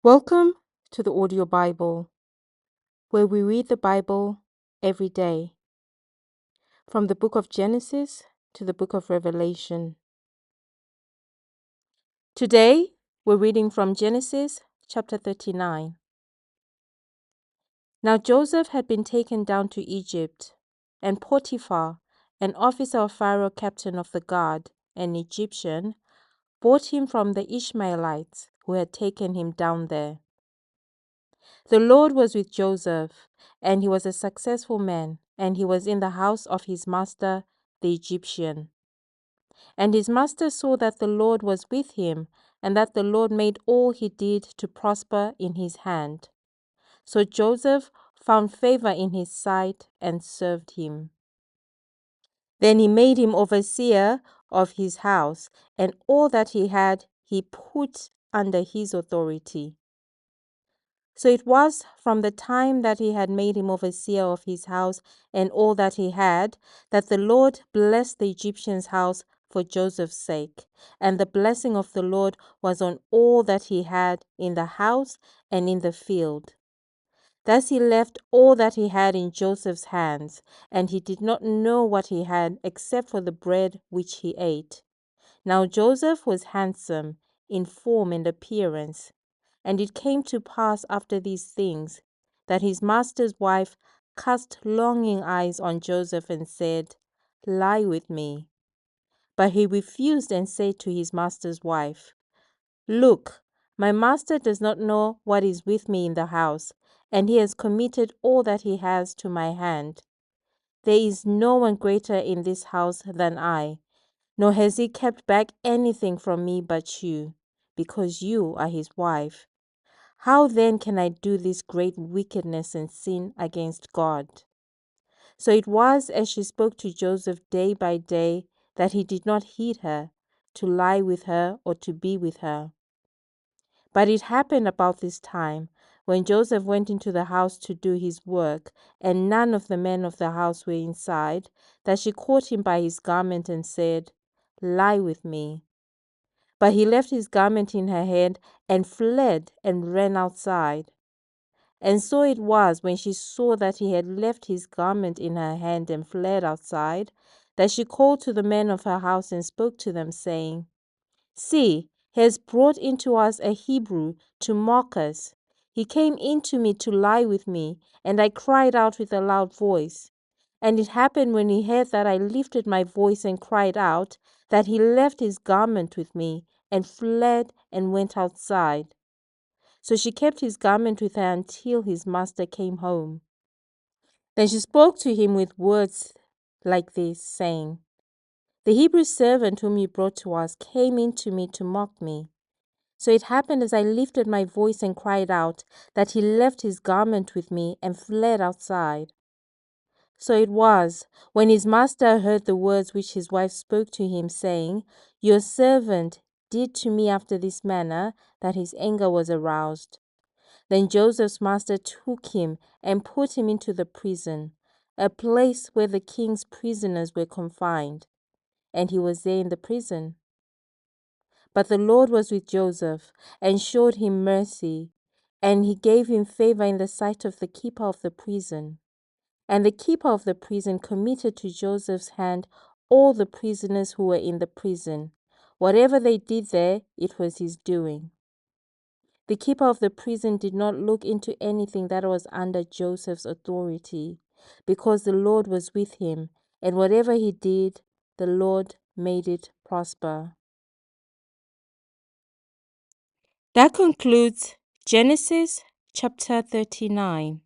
Welcome to the Audio Bible, where we read the Bible every day, from the book of Genesis to the book of Revelation. Today, we're reading from Genesis chapter 39. Now Joseph had been taken down to Egypt, and Potiphar, an officer of Pharaoh, captain of the guard, an Egyptian, bought him from the Ishmaelites who had taken him down there. The Lord was with Joseph, and he was a successful man, and he was in the house of his master, the Egyptian. And his master saw that the Lord was with him, and that the Lord made all he did to prosper in his hand. So Joseph found favor in his sight and served him. Then he made him overseer of his house, and all that he had he put under his authority. So it was from the time that he had made him overseer of his house and all that he had, that the Lord blessed the Egyptian's house for Joseph's sake. And the blessing of the Lord was on all that he had in the house and in the field. Thus he left all that he had in Joseph's hands, and he did not know what he had except for the bread which he ate. Now Joseph was handsome in form and appearance. And it came to pass after these things, that his master's wife cast longing eyes on Joseph and said, "Lie with me." But he refused and said to his master's wife, "Look, my master does not know what is with me in the house, and he has committed all that he has to my hand. There is no one greater in this house than I, nor has he kept back anything from me but you, because you are his wife. How then can I do this great wickedness and sin against God?" So it was as she spoke to Joseph day by day that he did not heed her, to lie with her or to be with her. But it happened about this time, when Joseph went into the house to do his work, and none of the men of the house were inside, that she caught him by his garment and said, "Lie with me." But he left his garment in her hand and fled and ran outside. And so it was, when she saw that he had left his garment in her hand and fled outside, that she called to the men of her house and spoke to them, saying, "See, he has brought into us a Hebrew to mock us. He came into me to lie with me, and I cried out with a loud voice. And it happened, when he heard that I lifted my voice and cried out, that he left his garment with me and fled and went outside." So she kept his garment with her until his master came home. Then she spoke to him with words like this, saying, "The Hebrew servant whom you brought to us came in to me to mock me. So it happened, as I lifted my voice and cried out, that he left his garment with me and fled outside." So it was, when his master heard the words which his wife spoke to him, saying, "Your servant did to me after this manner," that his anger was aroused. Then Joseph's master took him and put him into the prison, a place where the king's prisoners were confined, and he was there in the prison. But the Lord was with Joseph and showed him mercy, and he gave him favor in the sight of the keeper of the prison. And the keeper of the prison committed to Joseph's hand all the prisoners who were in the prison. Whatever they did there, it was his doing. The keeper of the prison did not look into anything that was under Joseph's authority, because the Lord was with him, and whatever he did, the Lord made it prosper. That concludes Genesis chapter 39.